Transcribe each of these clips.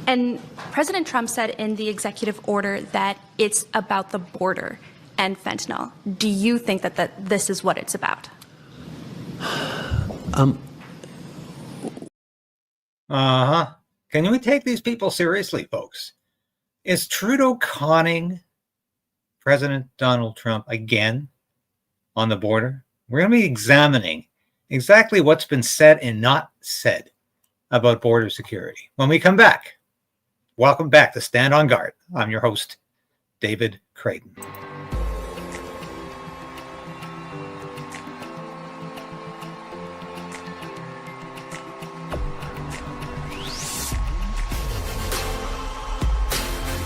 And President Trump said in the executive order that it's about the border and fentanyl. Do you think that this is what it's about? Can we take these people seriously, folks? Is Trudeau conning President Donald Trump again on the border? We're going to be examining exactly what's been said and not said about border security when we come back. Welcome back to Stand on Guard. I'm your host, David Krayden.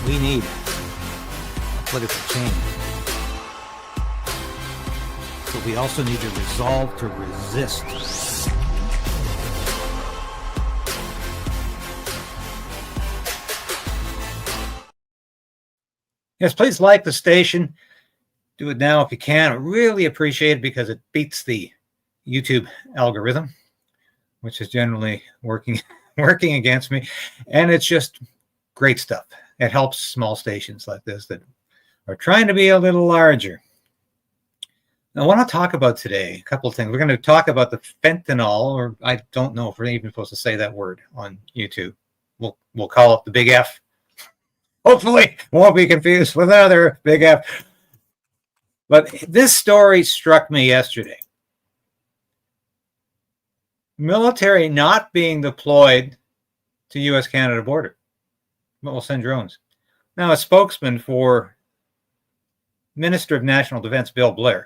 We need political change, but we also need to resolve to resist. Yes, please like the station. Do it now if you can. I really appreciate it because it beats the YouTube algorithm, which is generally working against me. And it's just great stuff. It helps small stations like this that are trying to be a little larger. Now, I want to talk about today a couple of things. We're going to talk about the fentanyl, or I don't know if we're even supposed to say that word on YouTube. We'll call it the big F. Hopefully, won't be confused with another big F. But this story struck me yesterday. Military not being deployed to U.S.-Canada border. But we'll send drones. Now, a spokesman for Minister of National Defense, B0rder,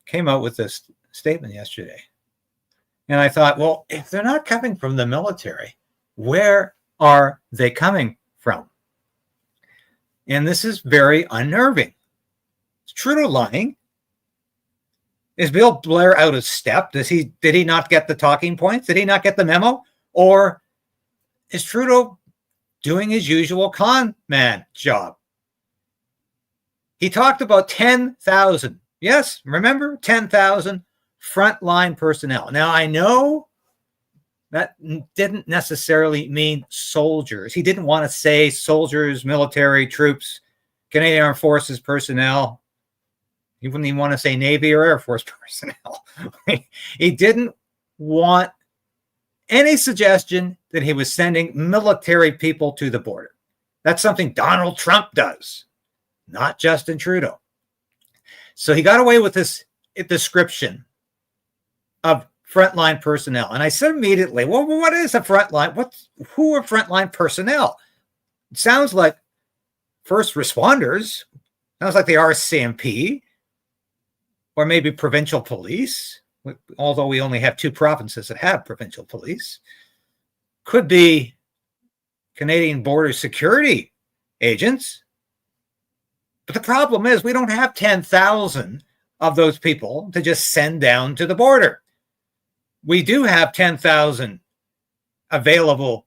came out with this statement yesterday. And I thought, well, if they're not coming from the military, where are they coming from? And this is very unnerving. Is Trudeau lying? Is B0rder out of step? Did he not get the talking points? Did he not get the memo? Or is Trudeau doing his usual con man job? He talked about 10,000. Yes, remember 10,000 frontline personnel. Now, I know that didn't necessarily mean soldiers. He didn't want to say soldiers, military troops, Canadian Armed Forces personnel. He wouldn't even want to say Navy or Air Force personnel. He didn't want any suggestion that he was sending military people to the border. That's something Donald Trump does, not Justin Trudeau. So he got away with this description of frontline personnel. And I said immediately, well, what is a frontline? Who are frontline personnel? It sounds like first responders. Sounds like the RCMP or maybe provincial police, although we only have 2 provinces that have provincial police. Could be Canadian border security agents. But the problem is we don't have 10,000 of those people to just send down to the border. We do have 10,000 available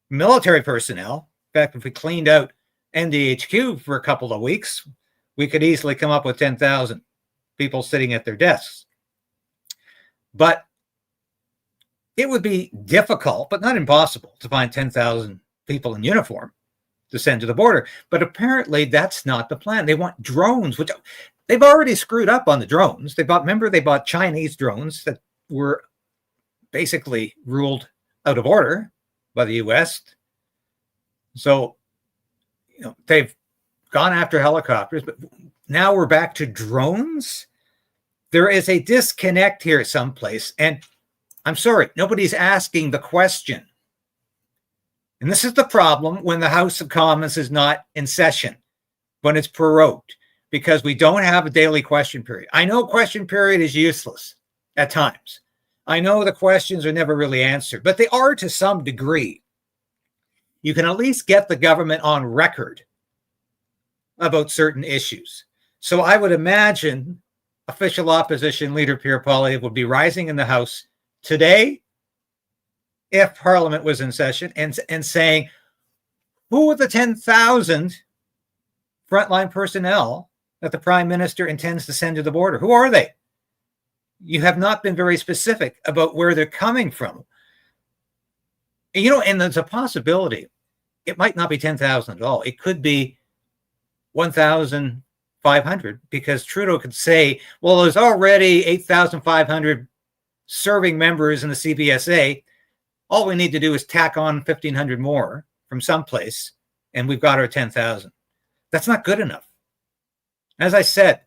military personnel. In fact, if we cleaned out NDHQ for a couple of weeks, we could easily come up with 10,000 people sitting at their desks. But it would be difficult, but not impossible, to find 10,000 people in uniform to send to the border. But apparently that's not the plan. They want drones, which they've already screwed up on the drones. They bought Chinese drones that were basically ruled out of order by the U.S. So, they've gone after helicopters, but now we're back to drones. There is a disconnect here someplace. And I'm sorry, nobody's asking the question. And this is the problem when the House of Commons is not in session, when it's prorogued, because we don't have a daily question period. I know question period is useless at times. I know the questions are never really answered, but they are to some degree. You can at least get the government on record about certain issues. So I would imagine official opposition leader Pierre Poilievre would be rising in the House today, if Parliament was in session, and saying, who are the 10,000 frontline personnel that the Prime Minister intends to send to the border? Who are they? You have not been very specific about where they're coming from. And there's a possibility it might not be 10,000 at all. It could be 1,500, because Trudeau could say, well, there's already 8,500 serving members in the CBSA. All we need to do is tack on 1,500 more from someplace, and we've got our 10,000. That's not good enough. As I said,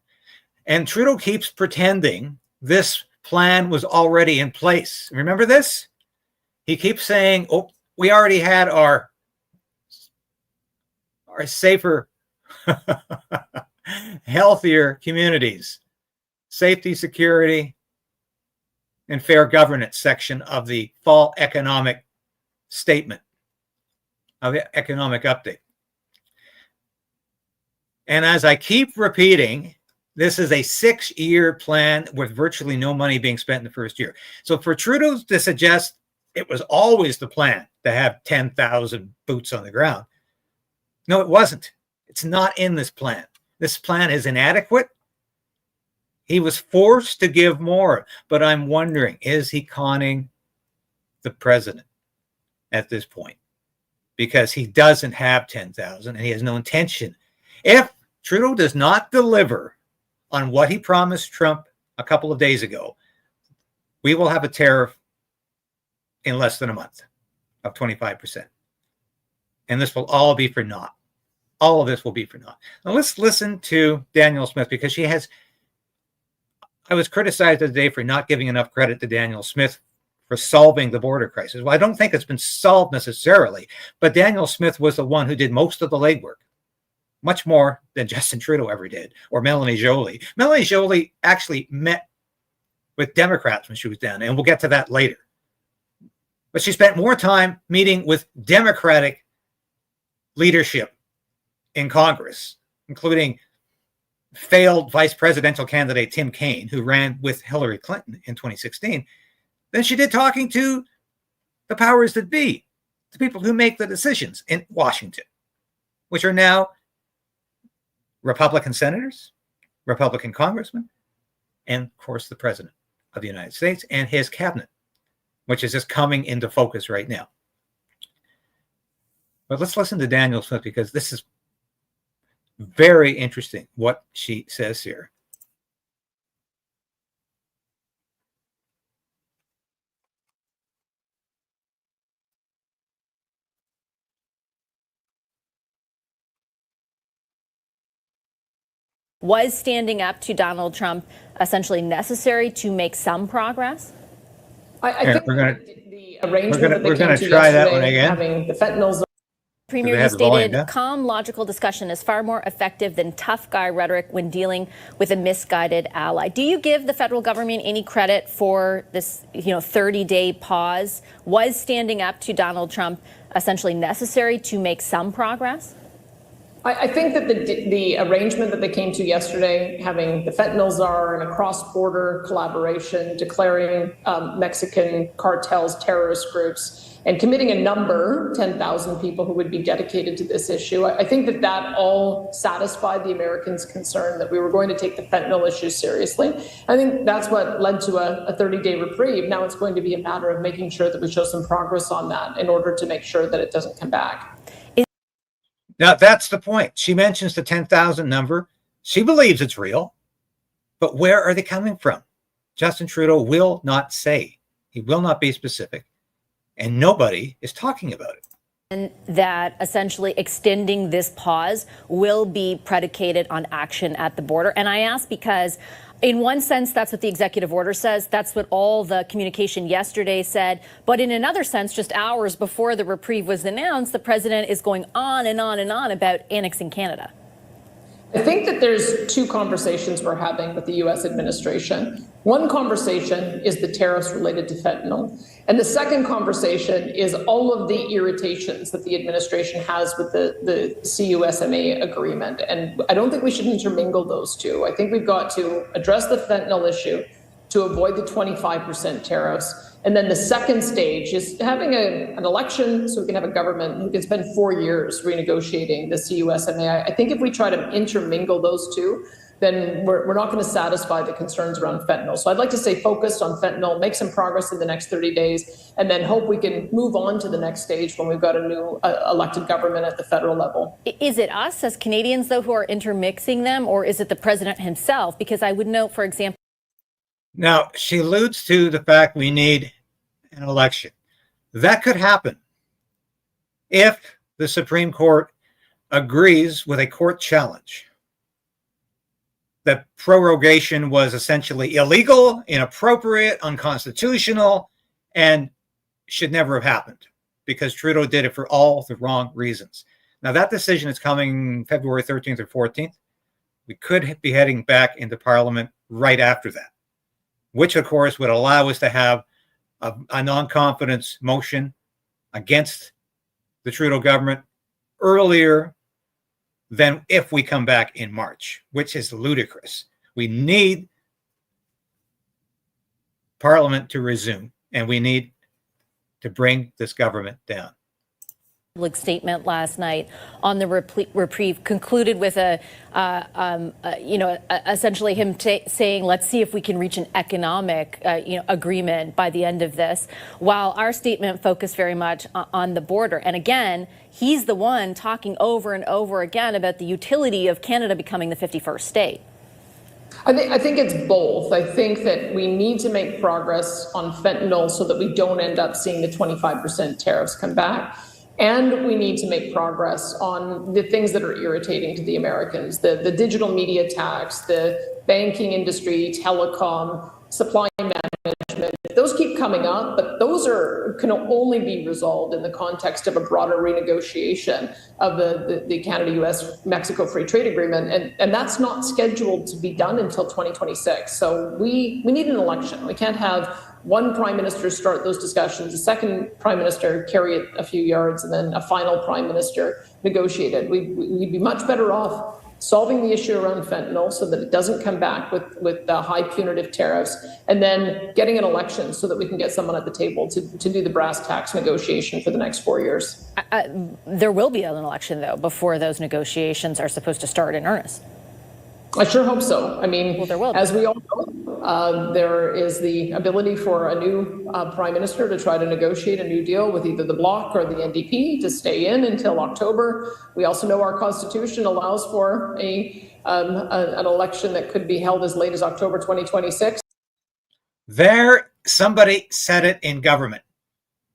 and Trudeau keeps pretending this plan was already in place. Remember this? He keeps saying, oh, we already had our safer, healthier communities, safety, security, and fair governance section of the fall economic statement, of the economic update. And as I keep repeating, this is a 6-year plan with virtually no money being spent in the first year. So for Trudeau to suggest it was always the plan to have 10,000 boots on the ground, no, it wasn't. It's not in this plan. This plan is inadequate. He was forced to give more, but I'm wondering, is he conning the president at this point? Because he doesn't have 10,000 and he has no intention. If Trudeau does not deliver on what he promised Trump a couple of days ago, we will have a tariff in less than a month of 25%. And this will all be for naught. All of this will be for naught. Now let's listen to Danielle Smith, because I was criticized today for not giving enough credit to Danielle Smith for solving the border crisis. Well, I don't think it's been solved necessarily, but Danielle Smith was the one who did most of the legwork, much more than Justin Trudeau ever did, or Melanie Joly. Melanie Joly actually met with Democrats when she was down, and we'll get to that later. But she spent more time meeting with Democratic leadership in Congress, including failed vice presidential candidate Tim Kaine, who ran with Hillary Clinton in 2016, than she did talking to the powers that be, the people who make the decisions in Washington, which are now Republican senators, Republican congressmen, and of course the president of the United States and his cabinet, which is just coming into focus right now. But let's listen to Danielle Smith, because this is very interesting what she says here. Was standing up to Donald Trump essentially necessary to make some progress? I think the arrangement that they we're came gonna to try that one yesterday, again. having the fentanyl. Premier, you stated calm, logical discussion is far more effective than tough guy rhetoric when dealing with a misguided ally. Do you give the federal government any credit for this, 30-day pause? Was standing up to Donald Trump essentially necessary to make some progress? I think that the arrangement that they came to yesterday, having the fentanyl czar and a cross-border collaboration, declaring Mexican cartels terrorist groups, and committing a number, 10,000 people who would be dedicated to this issue, I think that all satisfied the Americans' concern that we were going to take the fentanyl issue seriously. I think that's what led to a 30-day reprieve. Now it's going to be a matter of making sure that we show some progress on that in order to make sure that it doesn't come back. Now, that's the point. She mentions the 10,000 number. She believes it's real. But where are they coming from? Justin Trudeau will not say. He will not be specific. And nobody is talking about it. And that essentially extending this pause will be predicated on action at the border. And I ask because in one sense, that's what the executive order says. That's what all the communication yesterday said. But in another sense, just hours before the reprieve was announced, the president is going on and on and on about annexing Canada. I think that there's two conversations we're having with the U.S. administration. One conversation is the tariffs related to fentanyl. And the second conversation is all of the irritations that the administration has with the CUSMA agreement. And I don't think we should intermingle those two. I think we've got to address the fentanyl issue to avoid the 25% tariffs. And then the second stage is having an election so we can have a government who can spend 4 years renegotiating the CUSMA. I think if we try to intermingle those two, then we're not going to satisfy the concerns around fentanyl. So I'd like to stay focused on fentanyl, make some progress in the next 30 days, and then hope we can move on to the next stage when we've got a new elected government at the federal level. Is it us as Canadians, though, who are intermixing them, or is it the president himself? Because I would note, for example... Now, she alludes to the fact we need an election. That could happen if the Supreme Court agrees with a court challenge that prorogation was essentially illegal, inappropriate, unconstitutional, and should never have happened because Trudeau did it for all the wrong reasons. Now, that decision is coming February 13th or 14th. We could be heading back into Parliament right after that, which, of course, would allow us to have a non-confidence motion against the Trudeau government earlier than if we come back in March, which is ludicrous. We need Parliament to resume, and we need to bring this government down. Public statement last night on the reprieve concluded with essentially him saying, let's see if we can reach an economic, agreement by the end of this, while our statement focused very much on the border. And again, he's the one talking over and over again about the utility of Canada becoming the 51st state. I think it's both. I think that we need to make progress on fentanyl so that we don't end up seeing the 25% tariffs come back. And we need to make progress on the things that are irritating to the Americans, the digital media tax, the banking industry, telecom, supply management. Those keep coming up, but those can only be resolved in the context of a broader renegotiation of the Canada-US-Mexico Free Trade Agreement. And that's not scheduled to be done until 2026. So we need an election. We can't have one prime minister start those discussions, a second prime minister carry it a few yards, and then a final prime minister negotiate it. We'd be much better off solving the issue around fentanyl so that it doesn't come back with high punitive tariffs, and then getting an election so that we can get someone at the table to do the brass tacks negotiation for the next 4 years. There will be an election, though, before those negotiations are supposed to start in earnest. I sure hope so. I mean, as we all know, there is the ability for a new prime minister to try to negotiate a new deal with either the Bloc or the NDP to stay in until October. We also know our Constitution allows for an election that could be held as late as October 2026. Somebody said it in government.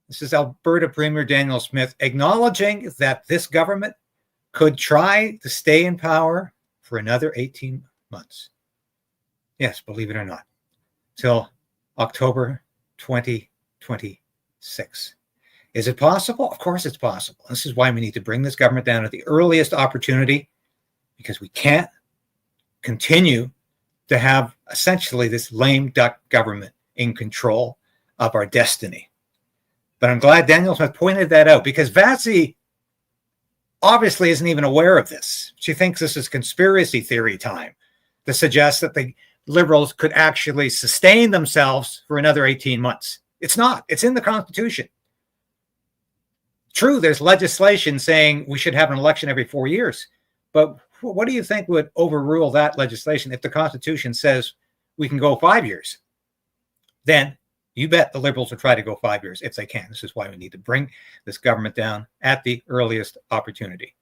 This is Alberta Premier Daniel Smith acknowledging that this government could try to stay in power for another 18 months. Yes, believe it or not, till October 2026. Is it possible? Of course it's possible. This is why we need to bring this government down at the earliest opportunity, because we can't continue to have essentially this lame duck government in control of our destiny. But I'm glad Daniel Smith pointed that out, because Vatsy obviously isn't even aware of this. She thinks this is conspiracy theory time to suggest that the Liberals could actually sustain themselves for another 18 months. It's not. It's in the Constitution. True, there's legislation saying we should have an election every 4 years. But what do you think would overrule that legislation if the Constitution says we can go 5 years? Then you bet the Liberals will try to go 5 years if they can. This is why we need to bring this government down at the earliest opportunity.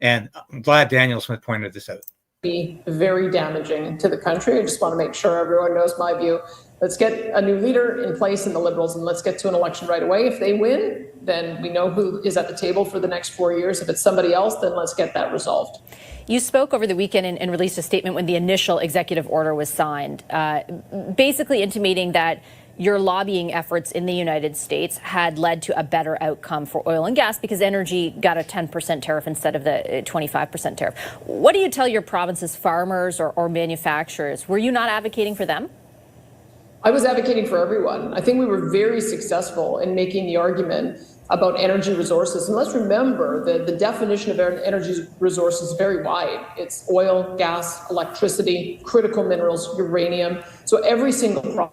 And I'm glad Daniel Smith pointed this out. Be very damaging to the country. I just want to make sure everyone knows my view. Let's get a new leader in place in the Liberals, and let's get to an election right away. If they win, then we know who is at the table for the next 4 years. If it's somebody else, then let's get that resolved. You spoke over the weekend and released a statement when the initial executive order was signed, basically intimating that your lobbying efforts in the United States had led to a better outcome for oil and gas because energy got a 10% tariff instead of the 25% tariff. What do you tell your province's farmers or manufacturers? Were you not advocating for them? I was advocating for everyone. I think we were very successful in making the argument about energy resources. And let's remember that the definition of energy resources is very wide. It's oil, gas, electricity, critical minerals, uranium. So every single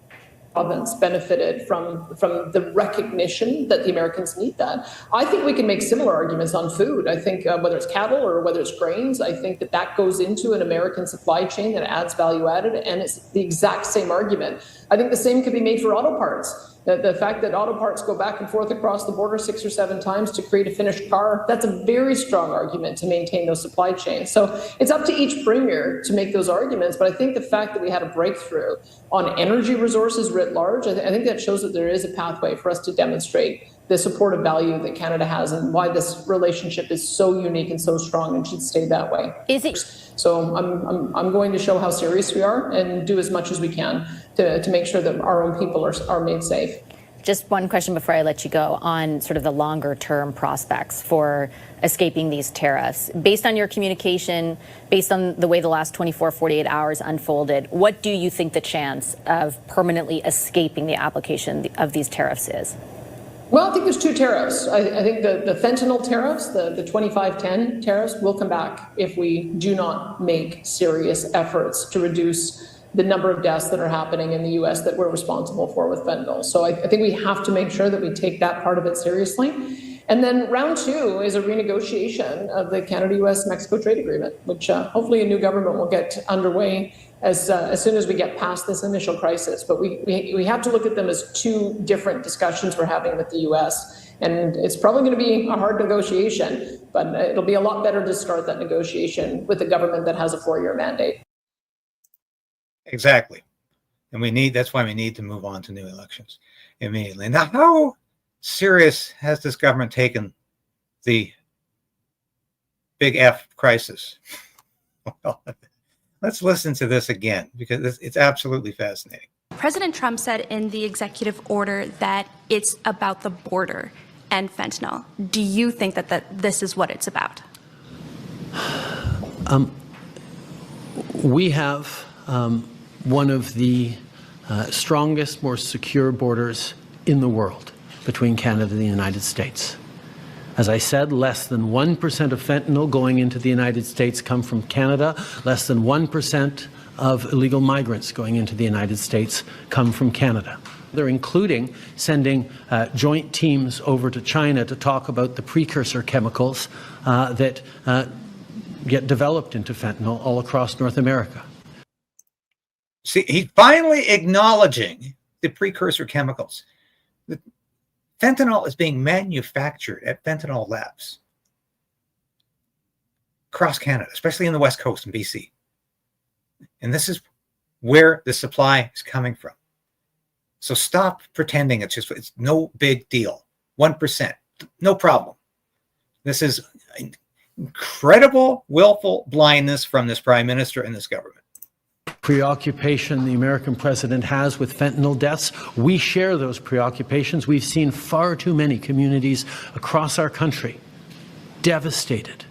province benefited from the recognition that the Americans need that. I think we can make similar arguments on food. I think whether it's cattle or whether it's grains, I think that goes into an American supply chain that adds value added, and it's the exact same argument. I think the same could be made for auto parts. The fact that auto parts go back and forth across the border 6 or 7 times to create a finished car, that's a very strong argument to maintain those supply chains. So it's up to each premier to make those arguments. But I think the fact that we had a breakthrough on energy resources writ large, I think that shows that there is a pathway for us to demonstrate the supportive value that Canada has and why this relationship is so unique and so strong and should stay that way. So I'm going to show how serious we are and do as much as we can to make sure that our own people are made safe. Just one question before I let you go on sort of the longer term prospects for escaping these tariffs. Based on your communication, based on the way the last 24, 48 hours unfolded, what do you think the chance of permanently escaping the application of these tariffs is? Well, I think there's 2 tariffs. I think the fentanyl tariffs, the 2510 tariffs, will come back if we do not make serious efforts to reduce the number of deaths that are happening in the U.S. that we're responsible for with fentanyl. So I think we have to make sure that we take that part of it seriously. And then round 2 is a renegotiation of the Canada-U.S.-Mexico trade agreement, which hopefully a new government will get underway as soon as we get past this initial crisis. But we have to look at them as 2 different discussions we're having with the U.S. And it's probably going to be a hard negotiation, but it'll be a lot better to start that negotiation with a government that has a 4-year mandate. Exactly. And that's why we need to move on to new elections immediately. Now, how serious has this government taken the big F crisis? Well, let's listen to this again because it's absolutely fascinating. President Trump said in the executive order that it's about the border and fentanyl. Do you think that this is what it's about? We have one of the strongest, more secure borders in the world between Canada and the United States. As I said, less than 1% of fentanyl going into the United States come from Canada. Less than 1% of illegal migrants going into the United States come from Canada. They're including sending joint teams over to China to talk about the precursor chemicals that get developed into fentanyl all across North America. See, he's finally acknowledging the precursor chemicals. The fentanyl is being manufactured at fentanyl labs across Canada, especially in the West Coast in BC. And this is where the supply is coming from. So stop pretending it's no big deal. 1%, no problem. This is incredible willful blindness from this prime minister and this government. Preoccupation the American president has with fentanyl deaths. We share those preoccupations. We've seen far too many communities across our country devastated.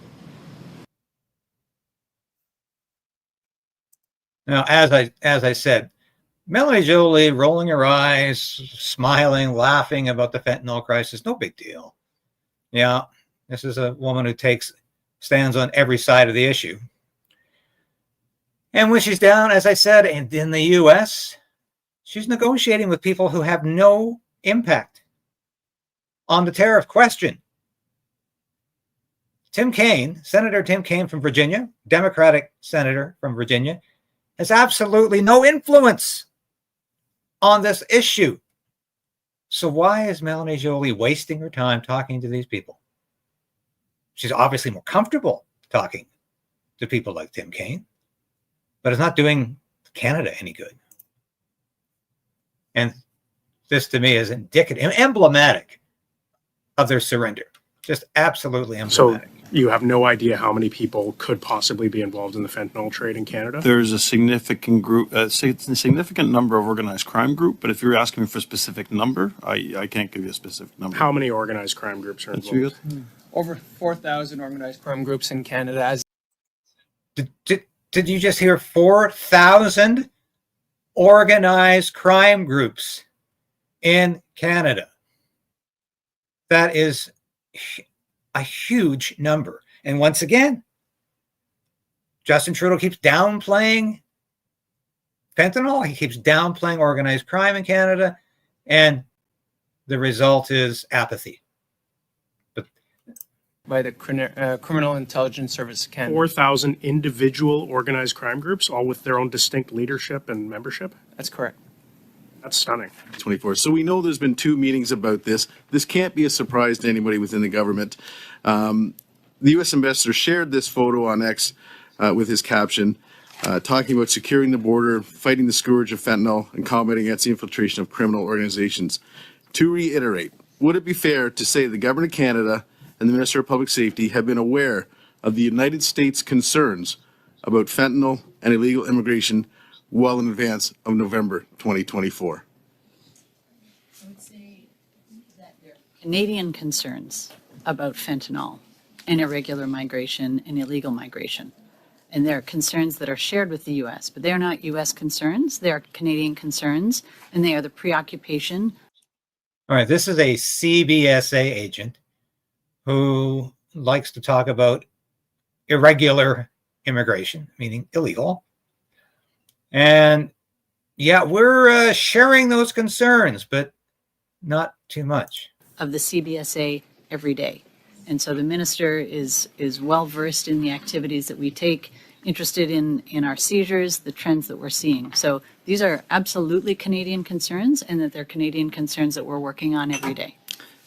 Now, as I said, Melanie Joly rolling her eyes, smiling, laughing about the fentanyl crisis, no big deal. Yeah, this is a woman who stands on every side of the issue. And when she's down, as I said, in the U.S., she's negotiating with people who have no impact on the tariff question. Senator Tim Kaine from Virginia, Democratic senator from Virginia, has absolutely no influence on this issue. So why is Melanie Joly wasting her time talking to these people? She's obviously more comfortable talking to people like Tim Kaine, but it's not doing Canada any good. And this to me is indicative, emblematic of their surrender. Just absolutely emblematic. So you have no idea how many people could possibly be involved in the fentanyl trade in Canada? There's a significant group, a significant number of organized crime group, but if you're asking me for a specific number, I can't give you a specific number. How many organized crime groups are involved? Over 4,000 organized crime groups in Canada. Did you just hear 4,000 organized crime groups in Canada? That is a huge number. And once again, Justin Trudeau keeps downplaying fentanyl. He keeps downplaying organized crime in Canada, and the result is apathy. By the Criminal Intelligence Service of Canada. 4,000 individual organized crime groups, all with their own distinct leadership and membership? That's correct. That's stunning. 24. So we know there's been 2 meetings about this. This can't be a surprise to anybody within the government. The U.S. ambassador shared this photo on X with his caption, talking about securing the border, fighting the scourge of fentanyl, and combating against the infiltration of criminal organizations. To reiterate, would it be fair to say the government of Canada and the Minister of Public Safety have been aware of the United States' concerns about fentanyl and illegal immigration well in advance of November 2024? I would say that there are Canadian concerns about fentanyl and irregular migration and illegal migration. And there are concerns that are shared with the U.S., but they're not U.S. concerns. They are Canadian concerns, and they are the preoccupation. All right, this is a CBSA agent who likes to talk about irregular immigration, meaning illegal. And yeah, we're sharing those concerns, but not too much. Of the CBSA every day. And so the minister is well versed in the activities that we take, interested in our seizures, the trends that we're seeing. So these are absolutely Canadian concerns, and that they're Canadian concerns that we're working on every day.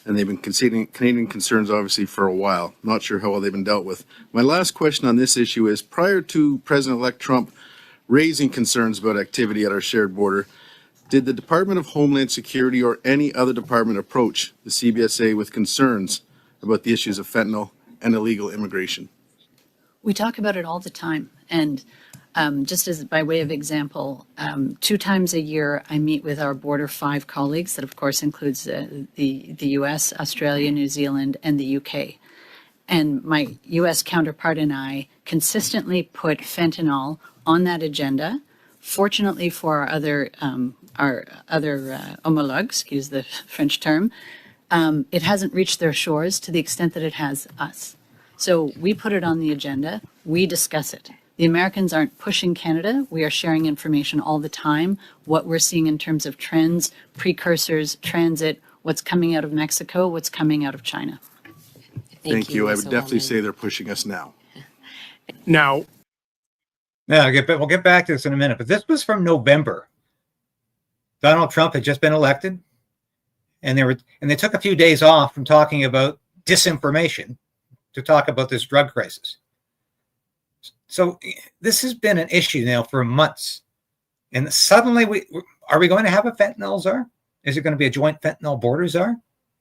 And they've been conceding Canadian concerns, obviously, for a while. Not sure how well they've been dealt with. My last question on this issue is, prior to President-elect Trump raising concerns about activity at our shared border, did the Department of Homeland Security or any other department approach the CBSA with concerns about the issues of fentanyl and illegal immigration? We talk about it all the time. And just as by way of example, 2 times a year, I meet with our Border 5 colleagues. That, of course, includes the U.S., Australia, New Zealand, and the U.K. And my U.S. counterpart and I consistently put fentanyl on that agenda. Fortunately for our other homologues, excuse the French term, it hasn't reached their shores to the extent that it has us. So we put it on the agenda. We discuss it. The Americans aren't pushing Canada. We are sharing information all the time, what we're seeing in terms of trends, precursors, transit, what's coming out of Mexico, what's coming out of China. Thank you. I would definitely say they're pushing us now. Now, we'll get back to this in a minute, but this was from November. Donald Trump had just been elected, and they took a few days off from talking about disinformation to talk about this drug crisis. So this has been an issue now for months, and suddenly are we going to have a fentanyl czar? Is it going to be a joint fentanyl border czar,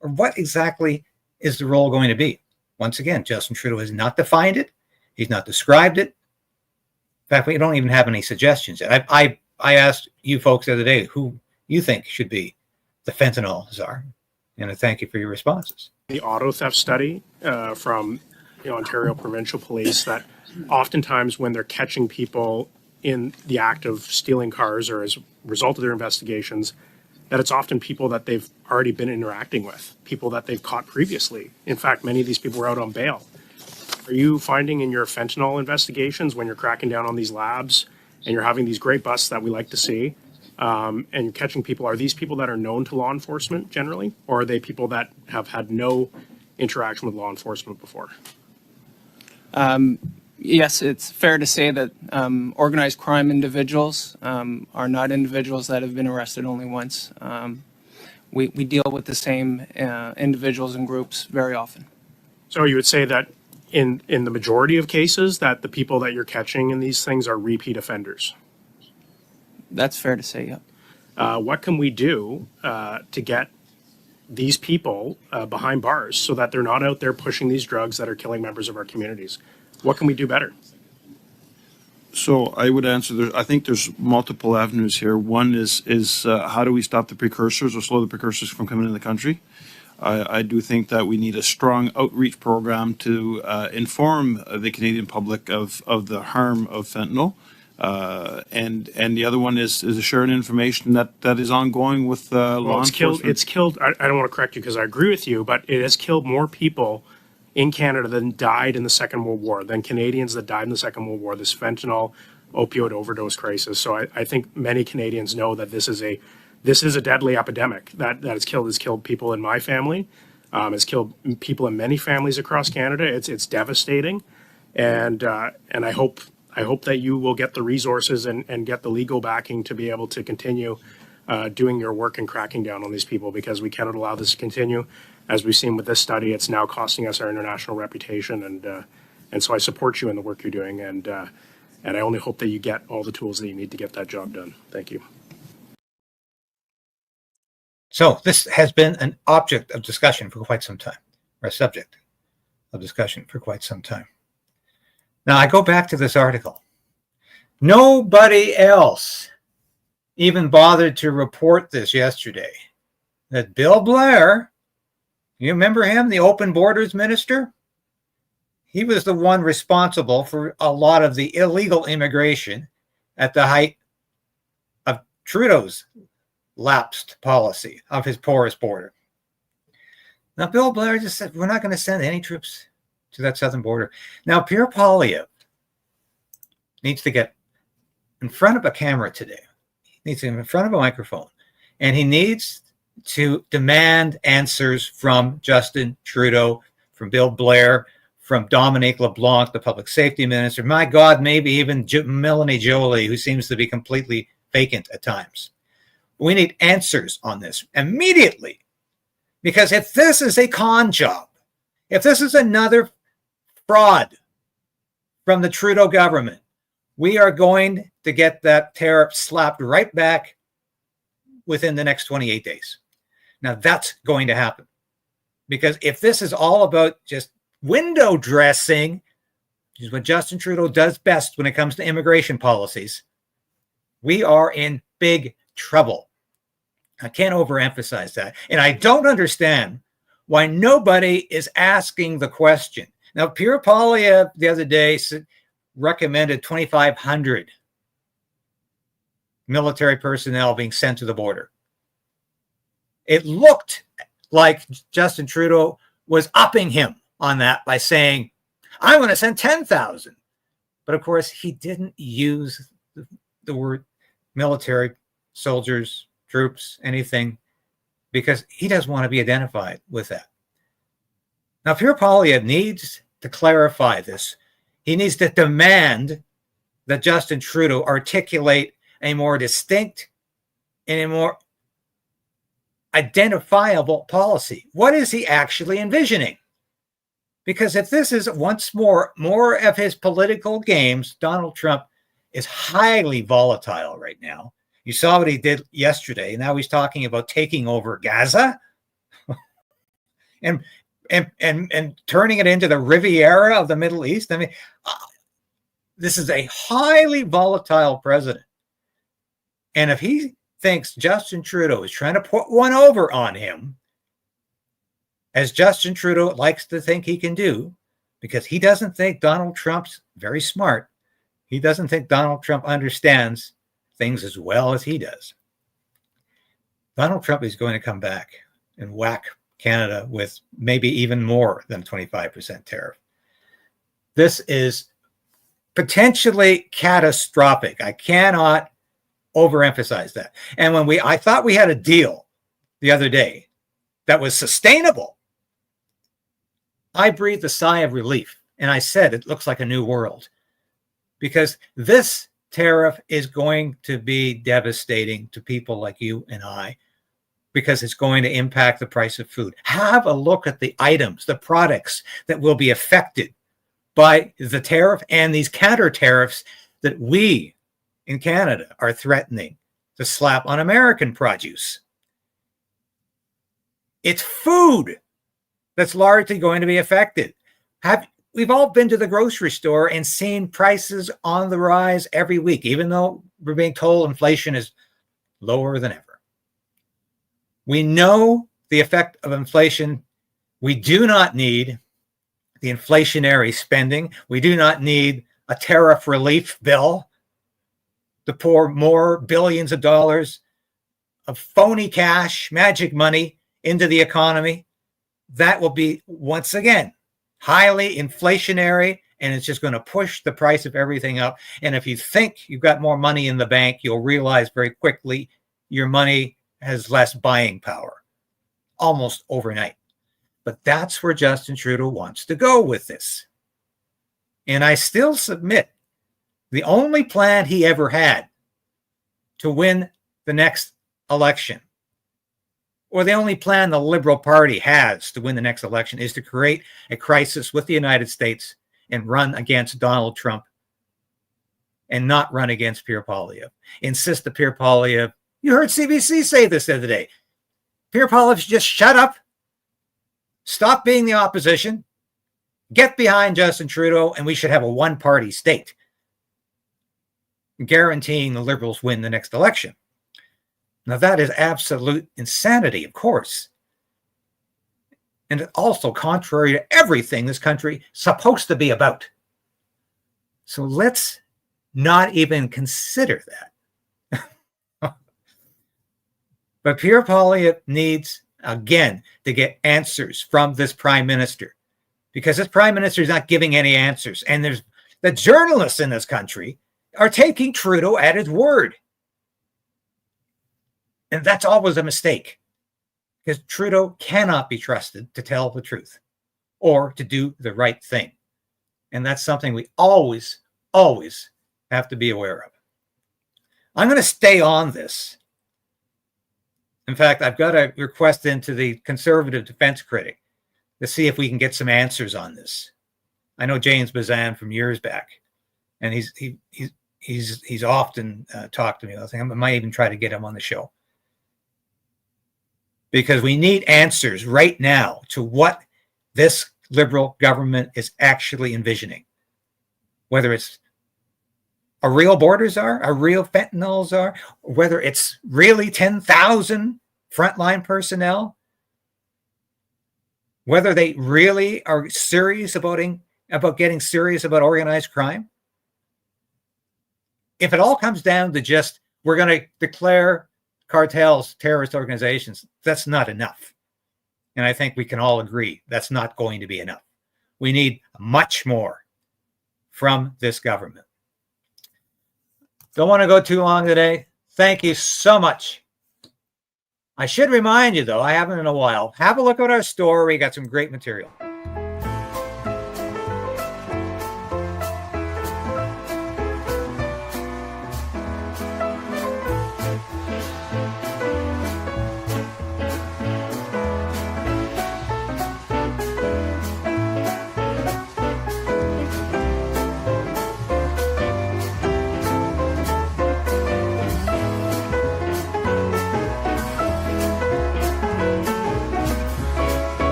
or what exactly is the role going to be? Once again, Justin Trudeau has not defined it. He's not described it. In fact, we don't even have any suggestions yet. I asked you folks the other day who you think should be the fentanyl czar, and I thank you for your responses. The auto theft study from the Ontario Provincial Police, that oftentimes when they're catching people in the act of stealing cars or as a result of their investigations, that it's often people that they've already been interacting with, people that they've caught previously. In fact, many of these people were out on bail. Are you finding in your fentanyl investigations, when you're cracking down on these labs and you're having these great busts that we like to see, and you're catching people, are these people that are known to law enforcement generally, or are they people that have had no interaction with law enforcement before? Yes, it's fair to say that organized crime individuals are not individuals that have been arrested only once. We deal with the same individuals and groups very often. So you would say that in the majority of cases that the people that you're catching in these things are repeat offenders? That's fair to say, yeah. What can we do to get these people behind bars so that they're not out there pushing these drugs that are killing members of our communities? What can we do better? So I would answer, I think there's multiple avenues here. One is how do we stop the precursors or slow the precursors from coming into the country? I do think that we need a strong outreach program to inform the Canadian public of the harm of fentanyl. And the other one is sharing information that is ongoing with law enforcement. It's killed, I don't want to correct you because I agree with you, but it has killed more people in Canada than died in the Second World War, than Canadians that died in the Second World War. This fentanyl opioid overdose crisis. So I think many Canadians know that this is a deadly epidemic that has killed people in my family, has killed people in many families across Canada. It's devastating, and I hope that you will get the resources and get the legal backing to be able to continue doing your work and cracking down on these people, because we cannot allow this to continue. As we've seen with this study, it's now costing us our international reputation, and so I support you in the work you're doing, and I only hope that you get all the tools that you need to get that job done. Thank you. So this has been an object of discussion for quite some time, or a subject of discussion for quite some time. Now I go back to this article. Nobody else even bothered to report this yesterday, that Bill Blair, you remember him, the open borders minister? He was the one responsible for a lot of the illegal immigration at the height of Trudeau's lapsed policy of his porous border. Now, Bill Blair just said, we're not going to send any troops to that southern border. Now, Pierre Poilievre needs to get in front of a camera today. He needs to get in front of a microphone, and he needs to demand answers from Justin Trudeau, from Bill Blair, from Dominique LeBlanc, the public safety minister. My God, maybe even Melanie Joly, who seems to be completely vacant at times. We need answers on this immediately, because if this is a con job, if this is another fraud from the Trudeau government, we are going to get that tariff slapped right back within the next 28 days. Now that's going to happen, because if this is all about just window dressing, which is what Justin Trudeau does best when it comes to immigration policies, we are in big trouble. I can't overemphasize that. And I don't understand why nobody is asking the question. Now, Pierre Poilievre the other day recommended 2,500 military personnel being sent to the border. It looked like Justin Trudeau was upping him on that by saying, I'm going to send 10,000. But of course, he didn't use the word military, soldiers, troops, anything, because he doesn't want to be identified with that. Now, Pierre Poilievre needs to clarify this. He needs to demand that Justin Trudeau articulate a more distinct and a more identifiable policy. What is he actually envisioning? Because if this is once more of his political games, Donald Trump is highly volatile right now. You saw what he did yesterday. Now he's talking about taking over Gaza and turning it into the Riviera of the Middle East. I mean, this is a highly volatile president. And if he thinks Justin Trudeau is trying to put one over on him, as Justin Trudeau likes to think he can do, because he doesn't think Donald Trump's very smart. He doesn't think Donald Trump understands things as well as he does. Donald Trump is going to come back and whack Canada with maybe even more than 25% tariff. This is potentially catastrophic. I cannot overemphasize that. And when I thought we had a deal the other day that was sustainable, I breathed a sigh of relief, and I said it looks like a new world, because this tariff is going to be devastating to people like you and I, because it's going to impact the price of food. Have a look at the items, the products that will be affected by the tariff and these counter tariffs that we in Canada are threatening to slap on American produce. It's food that's largely going to be affected. We've all been to the grocery store and seen prices on the rise every week, even though we're being told inflation is lower than ever. We know the effect of inflation. We do not need the inflationary spending. We do not need a tariff relief bill to pour more billions of dollars of phony cash, magic money into the economy. That will be, once again, highly inflationary and it's just going to push the price of everything up. And if you think you've got more money in the bank, you'll realize very quickly your money has less buying power, almost overnight. But that's where Justin Trudeau wants to go with this. And I still submit the only plan he ever had to win the next election, or the only plan the Liberal Party has to win the next election, is to create a crisis with the United States and run against Donald Trump and not run against Pierre Poilievre. Insist that Pierre Poilievre, you heard CBC say this the other day, Pierre Poilievre should just shut up, stop being the opposition, get behind Justin Trudeau, and we should have a one-party state, guaranteeing the Liberals win the next election. Now, that is absolute insanity, of course. And it's also contrary to everything this country is supposed to be about. So let's not even consider that. But Pierre Poilievre needs, again, to get answers from this prime minister, because this prime minister is not giving any answers. And there's the journalists in this country are taking Trudeau at his word. And that's always a mistake, because Trudeau cannot be trusted to tell the truth or to do the right thing. And that's something we always, always have to be aware of. I'm going to stay on this. In fact, I've got a request into the Conservative Defense Critic to see if we can get some answers on this. I know James Bazan from years back, and he's often talked to me. I think I might even try to get him on the show, because we need answers right now to what this Liberal government is actually envisioning. Whether it's a real border czar, a real fentanyl czar, whether it's really 10,000 frontline personnel, whether they really are serious about getting serious about organized crime. If it all comes down to just, we're going to declare cartels terrorist organizations, that's not enough. And I think we can all agree that's not going to be enough. We need much more from this government. Don't want to go too long today. Thank you so much. I should remind you, though, I haven't in a while, have a look at our store. We got some great material.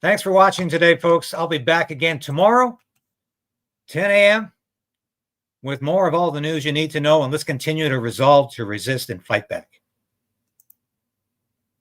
Thanks for watching today, folks. I'll be back again tomorrow, 10 a.m., with more of all the news you need to know. And let's continue to resolve to resist and fight back.